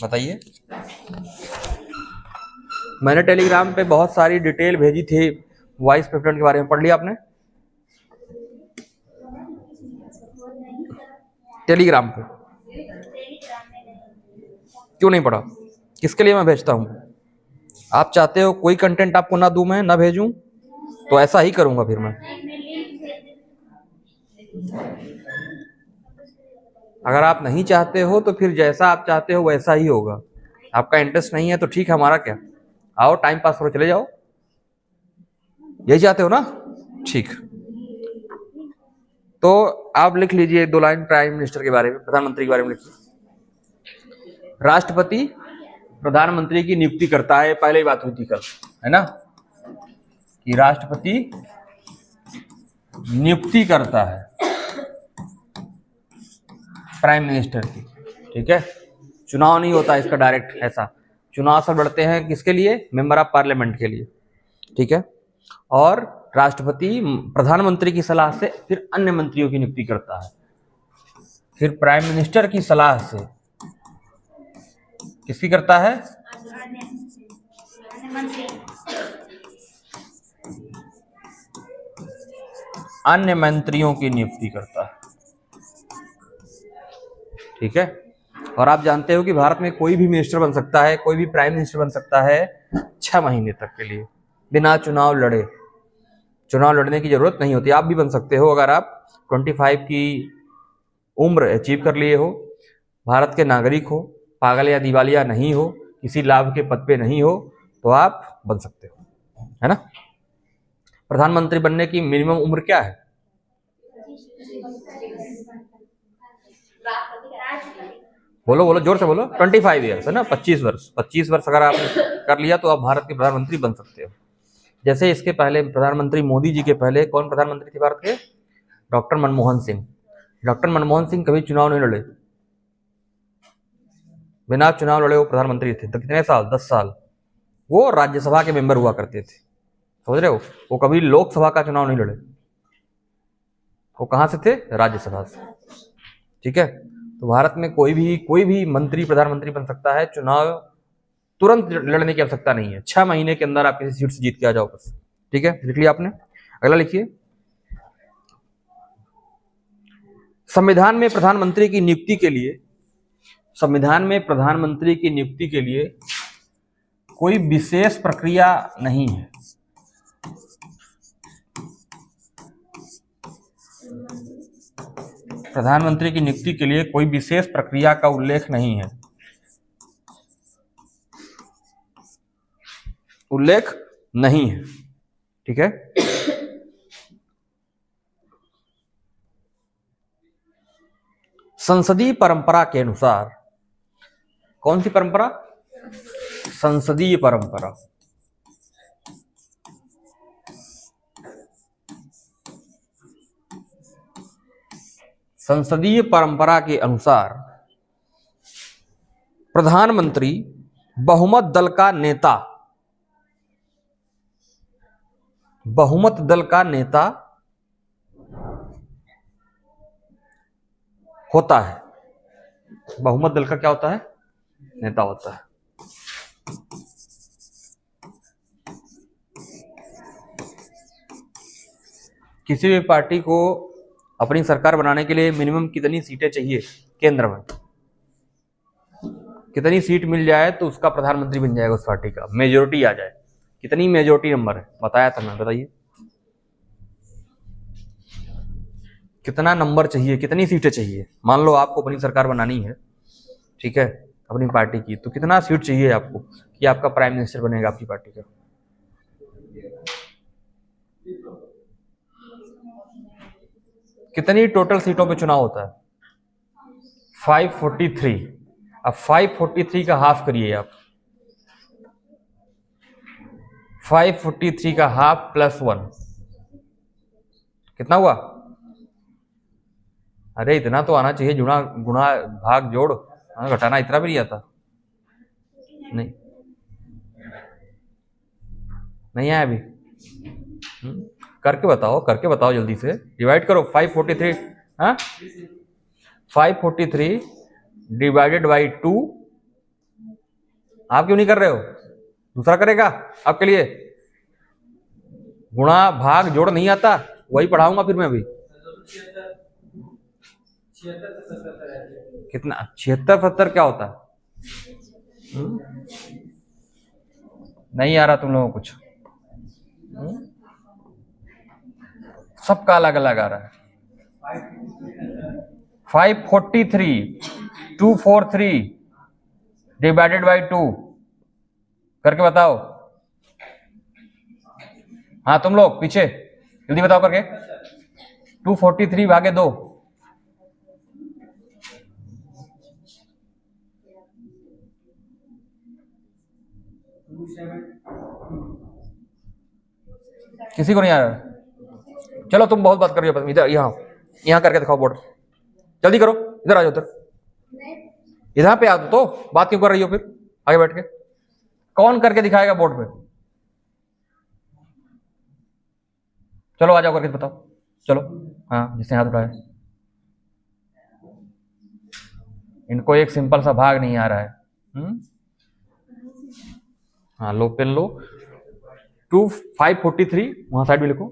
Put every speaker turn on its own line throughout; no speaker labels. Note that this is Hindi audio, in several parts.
बताइए। मैंने टेलीग्राम पे बहुत सारी डिटेल भेजी थी वाइस प्रेसिडेंट के बारे में, पढ़ लिया आपने टेलीग्राम पे? क्यों नहीं पढ़ा? किसके लिए मैं भेजता हूँ? आप चाहते हो कोई कंटेंट आपको ना दूं, मैं ना भेजूं, तो ऐसा ही करूंगा फिर मैं। अगर आप नहीं चाहते हो तो फिर जैसा आप चाहते हो वैसा ही होगा। आपका इंटरेस्ट नहीं है तो ठीक है, हमारा क्या, आओ टाइम पास करो चले जाओ। यही चाहते हो ना? ठीक। तो आप लिख लीजिए एक दो लाइन प्राइम मिनिस्टर के बारे में, प्रधानमंत्री के बारे में लिखिए। राष्ट्रपति प्रधानमंत्री की नियुक्ति करता है, पहले ही बात हुई थी कल, है ना, कि राष्ट्रपति नियुक्ति करता है प्राइम मिनिस्टर की। ठीक है, चुनाव नहीं होता इसका डायरेक्ट, ऐसा चुनाव सब लड़ते हैं किसके लिए? मेंबर ऑफ पार्लियामेंट के लिए। ठीक है, और राष्ट्रपति प्रधानमंत्री की सलाह से फिर अन्य मंत्रियों की नियुक्ति करता है, फिर प्राइम मिनिस्टर की सलाह से किसकी करता है? अन्य मंत्रियों की नियुक्ति करता है। ठीक है, और आप जानते हो कि भारत में कोई भी मिनिस्टर बन सकता है, कोई भी प्राइम मिनिस्टर बन सकता है 6 महीने तक के लिए, बिना चुनाव लड़े। चुनाव लड़ने की जरूरत नहीं होती, आप भी बन सकते हो अगर आप 25 की उम्र अचीव कर लिए हो, भारत के नागरिक हो, पागल या दिवालिया नहीं हो, किसी लाभ के पद पे नहीं हो, तो आप बन सकते हो, है ना। प्रधानमंत्री बनने की मिनिमम उम्र क्या है? बोलो बोलो, जोर से बोलो। 25 ईयर्स है ना, 25 वर्ष। 25 वर्ष अगर आपने कर लिया तो आप भारत के प्रधानमंत्री बन सकते हो। जैसे इसके पहले प्रधानमंत्री मोदी जी के पहले कौन प्रधानमंत्री थे भारत के? डॉक्टर मनमोहन सिंह। डॉक्टर मनमोहन सिंह कभी चुनाव नहीं लड़े, बिना चुनाव लड़े वो प्रधानमंत्री थे। तो कितने साल? 10 साल। वो राज्यसभा के मेंबर हुआ करते थे, समझ रहे हो, वो कभी लोकसभा का चुनाव नहीं लड़े। वो कहां से थे? राज्यसभा से। ठीक है, तो भारत में कोई भी मंत्री प्रधानमंत्री बन सकता है, चुनाव तुरंत लड़ने की आवश्यकता नहीं है, 6 महीने के अंदर आप किसी सीट से जीत के आ जाओ बस। ठीक है, लिख लिया आपने? अगला लिखिए। संविधान में प्रधानमंत्री की नियुक्ति के लिए, संविधान में प्रधानमंत्री की नियुक्ति के लिए कोई विशेष प्रक्रिया नहीं है। प्रधानमंत्री की नियुक्ति के लिए कोई विशेष प्रक्रिया का उल्लेख नहीं है, उल्लेख नहीं है। ठीक है, संसदीय परंपरा के अनुसार, कौन सी परंपरा? संसदीय परंपरा। संसदीय परंपरा के अनुसार प्रधानमंत्री बहुमत दल का नेता, बहुमत दल का नेता होता है। बहुमत दल का क्या होता है? नेता होता है। किसी भी पार्टी को अपनी सरकार बनाने के लिए मिनिमम कितनी सीटें चाहिए केंद्र में? कितनी सीट मिल जाए तो उसका प्रधानमंत्री बन जाएगा उस पार्टी का, मेजोरिटी आ जाए। कितनी मेजोरिटी नंबर है बताया था मैं, बताइए कितना नंबर चाहिए, कितनी सीटें चाहिए? मान लो आपको अपनी सरकार बनानी है, ठीक है, अपनी पार्टी की, तो कितना सीट चाहिए आपको कि आपका प्राइम मिनिस्टर बनेगा आपकी पार्टी का? कितनी टोटल सीटों पे चुनाव होता है? 543। अब 543 का हाफ करिए आप, 543 का हाफ प्लस 1 कितना हुआ? अरे इतना तो आना चाहिए, गुणा गुणा भाग जोड़, घटाना इतना भी नहीं आता। नहीं नहीं आया अभी? करके बताओ, करके बताओ जल्दी से, डिवाइड करो 543। हाँ, 543 डिवाइडेड बाई 2 आप क्यों नहीं कर रहे हो? दूसरा करेगा आपके लिए। गुणा भाग जोड़ नहीं आता, वही पढ़ाऊंगा फिर मैं अभी। कितना 76 70 क्या होता है? नहीं आ रहा तुम लोगों को कुछ? सबका अलग अलग आ रहा है। 543 243 डिवाइडेड बाई 2 करके बताओ। हाँ तुम लोग पीछे जल्दी बताओ करके। 243 भागे 2। किसी को नहीं आ रहा? चलो तुम बहुत बात कर रही हो, इधर यहाँ करके दिखाओ बोर्ड, जल्दी करो, इधर आ जाओ, उधर इधर पे आ तो बात क्यों कर रही हो फिर आगे बैठ के? कौन करके दिखाएगा बोर्ड पे? चलो आ जाओ करके बताओ, चलो। हाँ जिसने हाथ उठाया, इनको एक सिंपल सा भाग नहीं आ रहा है। हाँ लो पेन लो। 543 वहां साइड में लिखो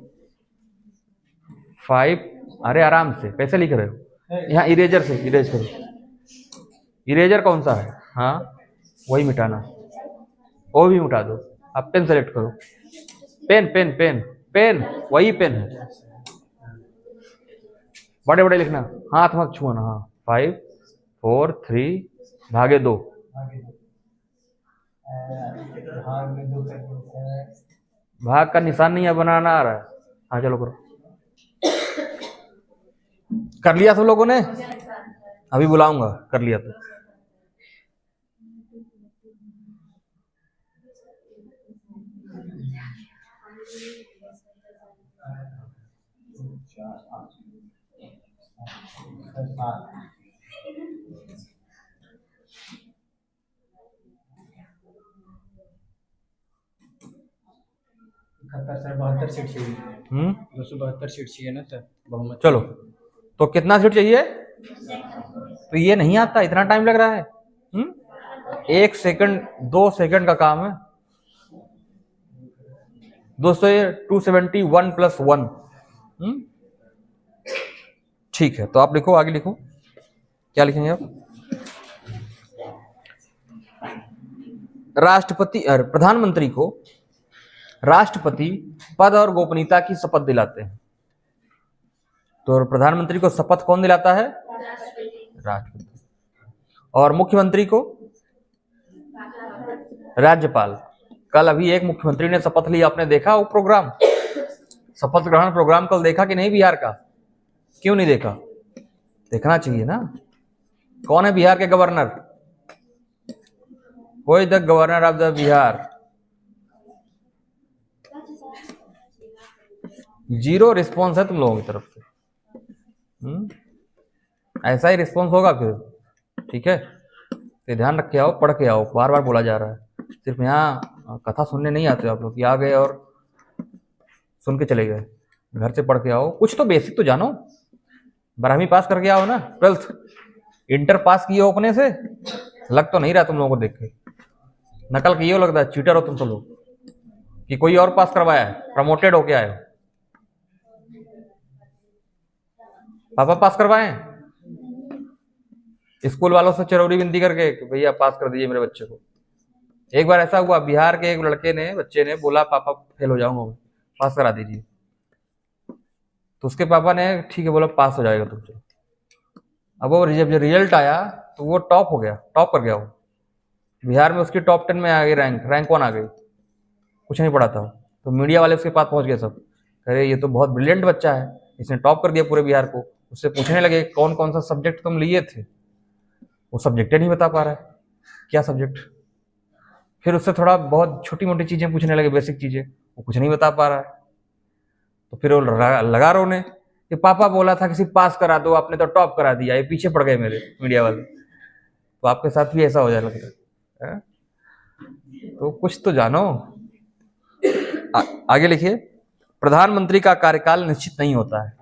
5। अरे आराम से कैसे लिख रहे हो? यहाँ इरेजर से इरेज करो। इरेजर कौन सा है? हाँ वही मिटाना, वो भी मिटा दो। आप पेन सेलेक्ट करो, पेन पेन पेन पेन, वही पेन है, बड़े बड़े लिखना, हाथ मत छुआना। हाँ 5 4 3 भागे 2। भाग का निशान नहीं है बनाना आ रहा है। हाँ चलो करो। कर लिया सब लोगों ने? अभी बुलाऊंगा कर लिया तो।
सर 72 सीट चाहिए। 272 सीट चाहिए ना सर बहुमत।
चलो तो कितना सीट चाहिए? तो ये नहीं आता, इतना टाइम लग रहा है। 1 सेकंड 2 सेकंड का काम है दोस्तों। ये 271 + 1। ठीक है तो आप लिखो, आगे लिखो, क्या लिखेंगे आप? राष्ट्रपति प्रधानमंत्री को राष्ट्रपति पद और गोपनीयता की शपथ दिलाते हैं। तो प्रधानमंत्री को शपथ कौन दिलाता है? राष्ट्रपति। और मुख्यमंत्री को? राज्यपाल। कल अभी एक मुख्यमंत्री ने शपथ ली, आपने देखा वो प्रोग्राम, शपथ ग्रहण प्रोग्राम कल देखा कि नहीं बिहार का? क्यों नहीं देखा? देखना चाहिए ना। कौन है बिहार के governor? Who is the governor of the Bihar? Zero response है तुम लोगों की तरफ से। ऐसा ही रिस्पॉन्स होगा फिर, ठीक है? तो ध्यान रख के आओ, पढ़ के आओ, बार बार बोला जा रहा है। सिर्फ यहाँ कथा सुनने नहीं आते आप लोग, आ गए और सुन के चले गए। घर से पढ़ के आओ, कुछ तो बेसिक तो जानो। 12वीं पास करके आओ ना, 12th इंटर पास किए हो अपने से? लग तो नहीं रहा तुम लोगों को देख के, नकल किए हो, लगता है चीटर हो तुम सब लोग, कि कोई और पास करवाया है, प्रमोटेड होके आए हो। पापा पास करवाए हैं स्कूल वालों से चरौरी विनती करके कि भैया पास कर दीजिए मेरे बच्चे को। एक बार ऐसा हुआ, बिहार के एक लड़के ने, बच्चे ने बोला पापा फेल हो जाऊंगा मैं, पास करा दीजिए। तो उसके पापा ने ठीक है बोला पास हो जाएगा तुमसे। अब वो जब रिजल्ट आया तो वो टॉप हो गया, टॉप कर गया वो बिहार में, उसकी टॉप 10 में आ गई, रैंक 1 आ गई। कुछ नहीं पढ़ा था, तो मीडिया वाले उसके पास पहुंच गए सब, अरे ये तो बहुत ब्रिलियंट बच्चा है, इसने टॉप कर दिया पूरे बिहार को। उससे पूछने लगे कौन कौन सा सब्जेक्ट तुम लिए थे? वो सब्जेक्ट नहीं बता पा रहा है, क्या सब्जेक्ट। फिर उससे थोड़ा बहुत छोटी मोटी चीजें पूछने लगे, बेसिक चीजें, वो कुछ नहीं बता पा रहा है। तो फिर वो लगा रोने कि पापा बोला था किसी पास करा दो, आपने तो टॉप करा दिया, ये पीछे पड़ गए मेरे मीडिया वाले। तो आपके साथ भी ऐसा हो जाए लगता है? तो कुछ तो जानो। आगे लिखिए, प्रधानमंत्री का कार्यकाल निश्चित नहीं होता है।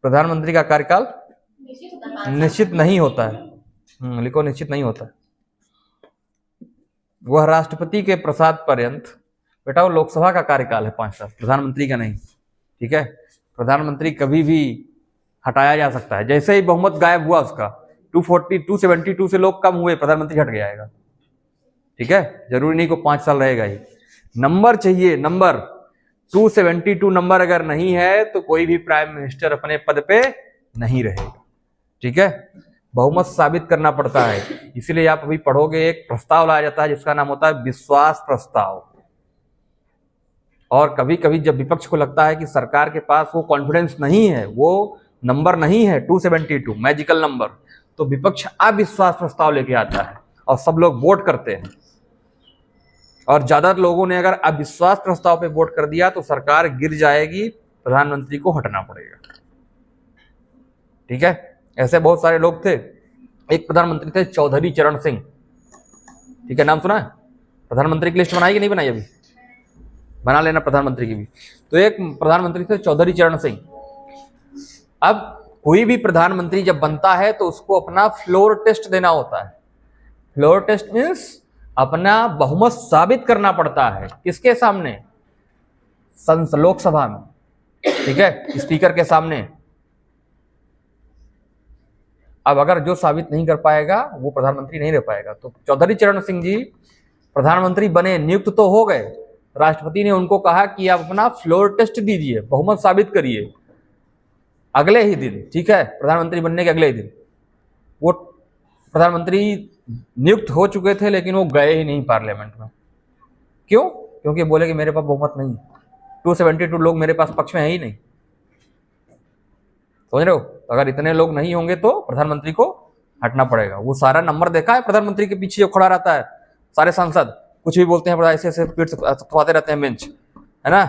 प्रधानमंत्री का कार्यकाल निश्चित नहीं होता है। लिखो निश्चित नहीं होता है। वह राष्ट्रपति के प्रसाद पर्यंत, बेटा वो लोकसभा का कार्यकाल है 5 साल, प्रधानमंत्री का नहीं, ठीक है। प्रधानमंत्री कभी भी हटाया जा सकता है, जैसे ही बहुमत गायब हुआ उसका 240 272 से लोग कम हुए, प्रधानमंत्री हट जाएगा, ठीक है। जरूरी नहीं को 5 साल रहेगा ही, नंबर चाहिए, नंबर 272 नंबर अगर नहीं है तो कोई भी प्राइम मिनिस्टर अपने पद पे नहीं रहेगा, ठीक है। बहुमत साबित करना पड़ता है, इसलिए आप अभी पढ़ोगे एक प्रस्ताव लाया जाता है जिसका नाम होता है विश्वास प्रस्ताव। और कभी कभी जब विपक्ष को लगता है कि सरकार के पास वो कॉन्फिडेंस नहीं है, वो नंबर नहीं है 272 मैजिकल नंबर, तो विपक्ष अविश्वास प्रस्ताव लेके आता है और सब लोग वोट करते हैं। और ज्यादातर लोगों ने अगर अविश्वास प्रस्ताव पे वोट कर दिया तो सरकार गिर जाएगी, प्रधानमंत्री को हटना पड़ेगा, ठीक है। ऐसे बहुत सारे लोग थे। एक प्रधानमंत्री थे चौधरी चरण सिंह, ठीक है, नाम सुना है? प्रधानमंत्री की लिस्ट बनाई कि नहीं बनाई? अभी बना लेना प्रधानमंत्री की भी। तो एक प्रधानमंत्री थे चौधरी चरण सिंह। अब कोई भी प्रधानमंत्री जब बनता है तो उसको अपना फ्लोर टेस्ट देना होता है। फ्लोर टेस्ट मीन्स अपना बहुमत साबित करना पड़ता है, किसके सामने? लोकसभा में, ठीक है, स्पीकर के सामने। अब अगर जो साबित नहीं कर पाएगा वो प्रधानमंत्री नहीं रह पाएगा। तो चौधरी चरण सिंह जी प्रधानमंत्री बने, नियुक्त तो हो गए, राष्ट्रपति ने उनको कहा कि आप अपना फ्लोर टेस्ट दीजिए, बहुमत साबित करिए। अगले ही दिन, ठीक है, प्रधानमंत्री बनने के अगले ही दिन वो प्रधानमंत्री नियुक्त हो चुके थे, लेकिन वो गए ही नहीं पार्लियामेंट में। क्यों? क्योंकि बोले कि मेरे पास बहुमत नहीं, 272 लोग मेरे पास पक्ष में है ही नहीं। समझ रहे हो? तो अगर इतने लोग नहीं होंगे तो प्रधानमंत्री को हटना पड़ेगा। वो सारा नंबर देखा है प्रधानमंत्री के पीछे जो खड़ा रहता है, सारे सांसद कुछ भी बोलते हैं, ऐसे ऐसे पीठ थपथपाते रहते हैं, बेंच है ना,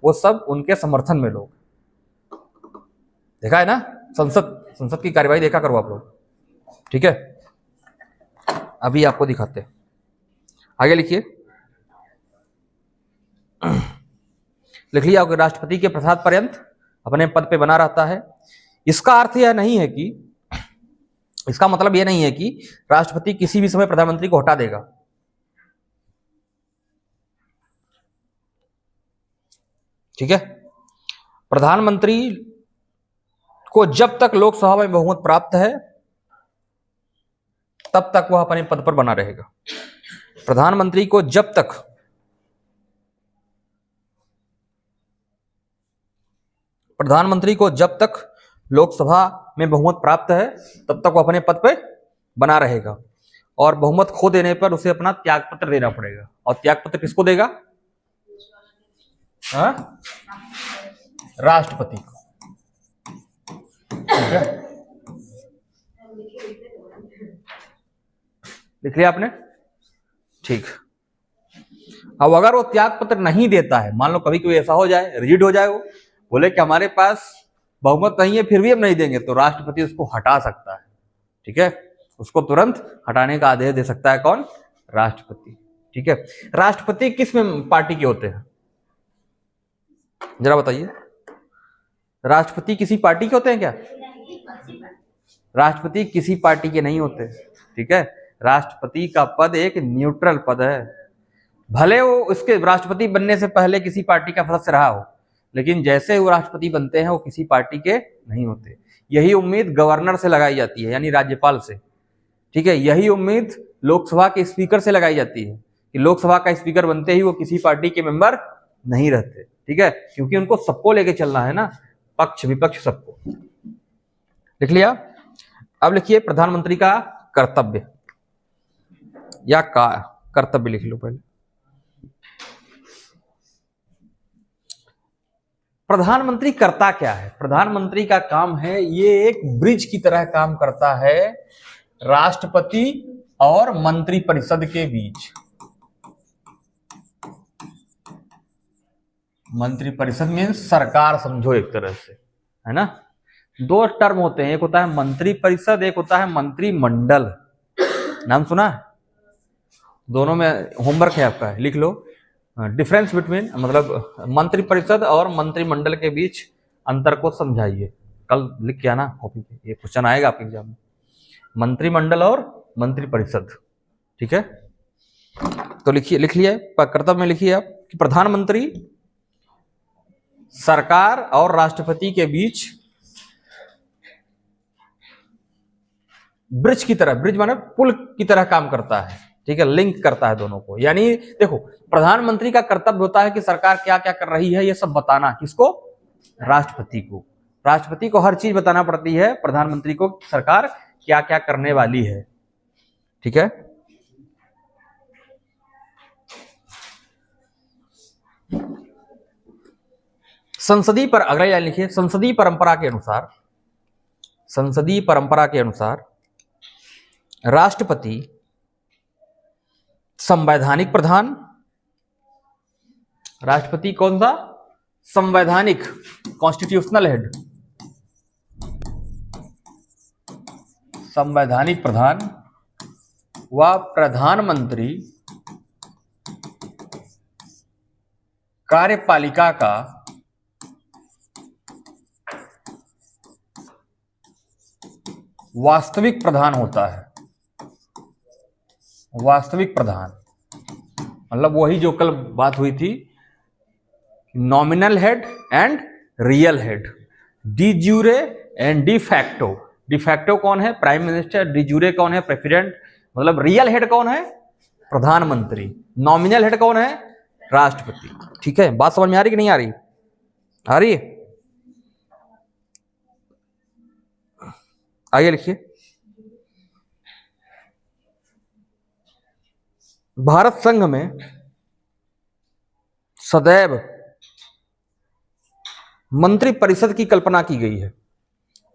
वो सब उनके समर्थन में लोग। देखा है ना? संसद की कार्यवाही देखा करो आप लोग, ठीक है। अभी आपको दिखाते हैं, आगे लिखिए। लिख लिया होगा, राष्ट्रपति के प्रसाद पर्यंत अपने पद पे बना रहता है। इसका अर्थ यह नहीं है कि, इसका मतलब यह नहीं है कि राष्ट्रपति किसी भी समय प्रधानमंत्री को हटा देगा। ठीक है, प्रधानमंत्री को जब तक लोकसभा में बहुमत प्राप्त है तब तक वह अपने पद पर बना रहेगा। प्रधानमंत्री को जब तक लोकसभा में बहुमत प्राप्त है तब तक वह अपने पद पर बना रहेगा, और बहुमत खो देने पर उसे अपना त्यागपत्र देना पड़ेगा। और त्यागपत्र किसको देगा? राष्ट्रपति को, ठीक है। लिख लिया आपने? ठीक। अब अगर वो त्यागपत्र नहीं देता है, मान लो कभी कभी ऐसा हो जाए, रिजिड हो जाए, वो बोले कि हमारे पास बहुमत नहीं है फिर भी हम नहीं देंगे, तो राष्ट्रपति उसको हटा सकता है, ठीक है। उसको तुरंत हटाने का आदेश दे सकता है कौन? राष्ट्रपति, ठीक है। राष्ट्रपति किस में पार्टी के होते हैं जरा बताइए? राष्ट्रपति किसी पार्टी के होते हैं क्या? राष्ट्रपति किसी पार्टी के नहीं होते, ठीक है। राष्ट्रपति का पद एक न्यूट्रल पद है। भले वो उसके राष्ट्रपति बनने से पहले किसी पार्टी का सदस्य रहा हो, लेकिन जैसे वो राष्ट्रपति बनते हैं वो किसी पार्टी के नहीं होते। यही उम्मीद गवर्नर से लगाई जाती है, यानी राज्यपाल से, ठीक है। यही उम्मीद लोकसभा के स्पीकर से लगाई जाती है कि लोकसभा का स्पीकर बनते ही वो किसी पार्टी के मेंबर नहीं रहते, ठीक है, क्योंकि उनको सबको लेके चलना है ना, पक्ष विपक्ष सबको। लिख लिया? अब लिखिए प्रधानमंत्री का कर्तव्य या कर्तव्य लिख लो पहले। प्रधानमंत्री करता क्या है? प्रधानमंत्री का काम है, ये एक ब्रिज की तरह काम करता है राष्ट्रपति और मंत्रिपरिषद के बीच। मंत्रिपरिषद मीन्स सरकार समझो एक तरह से, है ना। दो टर्म होते हैं, एक होता है मंत्रिपरिषद, एक होता है मंत्रिमंडल। नाम सुना है? दोनों में होमवर्क है आपका, लिख लो। डिफरेंस बिटवीन, मतलब मंत्रिपरिषद और मंत्रिमंडल के बीच अंतर को समझाइए। कल लिख के आना कॉपी पे, ये क्वेश्चन आएगा आपके एग्जाम में। मंत्रिमंडल और मंत्रिपरिषद, ठीक है। तो लिखिए, लिख लिया कर्तव्य में लिखिए आप कि प्रधानमंत्री सरकार और राष्ट्रपति के बीच ब्रिज की तरह, ब्रिज माने पुल की तरह काम करता है, ठीक है, लिंक करता है दोनों को। यानी देखो, प्रधानमंत्री का कर्तव्य होता है कि सरकार क्या क्या कर रही है ये सब बताना, किसको? राष्ट्रपति को। राष्ट्रपति को हर चीज बताना पड़ती है प्रधानमंत्री को, सरकार क्या क्या करने वाली है, ठीक है। संसदीय पर अगला लाइन लिखिए, संसदीय परंपरा के अनुसार, संसदीय परंपरा के अनुसार राष्ट्रपति संवैधानिक प्रधान, राष्ट्रपति कौन सा? संवैधानिक, कॉन्स्टिट्यूशनल हेड, संवैधानिक प्रधान व प्रधानमंत्री कार्यपालिका का वास्तविक प्रधान होता है। वास्तविक प्रधान मतलब वही जो कल बात हुई थी, nominal head and real head, de jure and de facto. De facto कौन है? Prime minister. डी ज्यूरे कौन है? प्रेसिडेंट। मतलब रियल हेड कौन है? प्रधानमंत्री। नॉमिनल हेड कौन है? राष्ट्रपति। ठीक है, बात समझ में आ रही कि नहीं आ रही? आ रही है? आइए लिखिए, भारत संघ में सदैव मंत्री परिषद की कल्पना की गई है।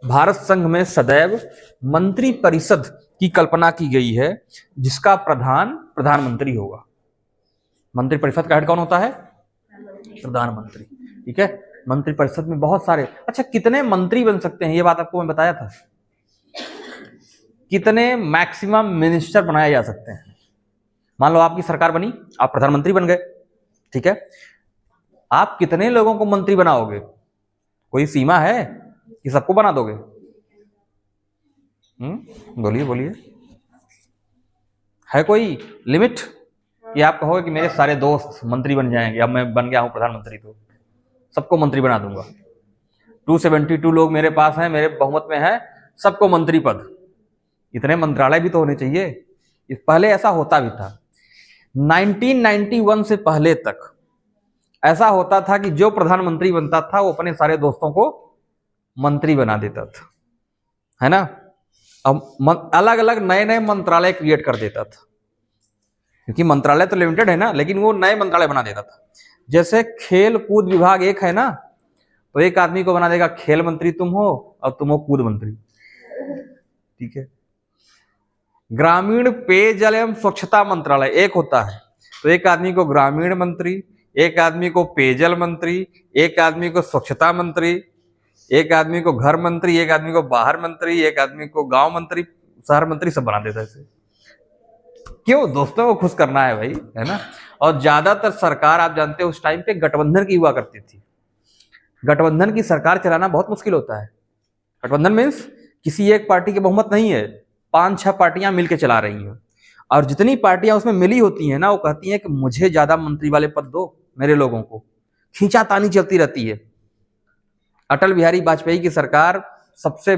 भारत संघ में सदैव मंत्री परिषद की कल्पना की गई है, जिसका प्रधान प्रधानमंत्री होगा। मंत्री परिषद का हेड कौन होता है? प्रधानमंत्री। ठीक है, मंत्री परिषद में बहुत सारे, अच्छा कितने मंत्री बन सकते हैं ये बात आपको मैं बताया था। कितने मैक्सिमम मिनिस्टर बनाए जा सकते हैं? मान लो आपकी सरकार बनी, आप प्रधानमंत्री बन गए, ठीक है, आप कितने लोगों को मंत्री बनाओगे? कोई सीमा है कि सबको बना दोगे? बोलिए बोलिए, है कोई लिमिट कि आप कहोगे कि मेरे सारे दोस्त मंत्री बन जाएंगे, अब मैं बन गया हूं प्रधानमंत्री तो सबको मंत्री बना दूंगा? 272 लोग मेरे पास हैं, मेरे बहुमत में है, सबको मंत्री पद। इतने मंत्रालय भी तो होने चाहिए। पहले ऐसा होता भी था। 1991 से पहले तक ऐसा होता था कि जो प्रधानमंत्री बनता था वो अपने सारे दोस्तों को मंत्री बना देता था, है ना। अब अलग अलग नए नए मंत्रालय क्रिएट कर देता था, क्योंकि मंत्रालय तो लिमिटेड है ना, लेकिन वो नए मंत्रालय बना देता था। जैसे खेल कूद विभाग एक है ना, तो एक आदमी को बना देगा खेल मंत्री तुम हो, और तुम हो कूद मंत्री, ठीक है। ग्रामीण पेयजल एवं स्वच्छता मंत्रालय एक होता है, तो एक आदमी को ग्रामीण मंत्री, एक आदमी को पेयजल मंत्री, एक आदमी को स्वच्छता मंत्री, एक आदमी को घर मंत्री, एक आदमी को बाहर मंत्री, एक आदमी को गांव मंत्री, शहर मंत्री, सब बना देता है इसे। क्यों? दोस्तों को खुश करना है भाई, है ना। और ज्यादातर सरकार आप जानते हो उस टाइम पे गठबंधन की हुआ करती थी। गठबंधन की सरकार चलाना बहुत मुश्किल होता है। गठबंधन मीन्स किसी एक पार्टी के बहुमत नहीं है, 5-6 पार्टियां मिलकर चला रही हैं, और जितनी पार्टियां उसमें मिली होती हैं ना, वो कहती हैं कि मुझे ज्यादा मंत्री वाले पद दो, मेरे लोगों को। खींचातानी चलती रहती है। अटल बिहारी वाजपेयी की सरकार सबसे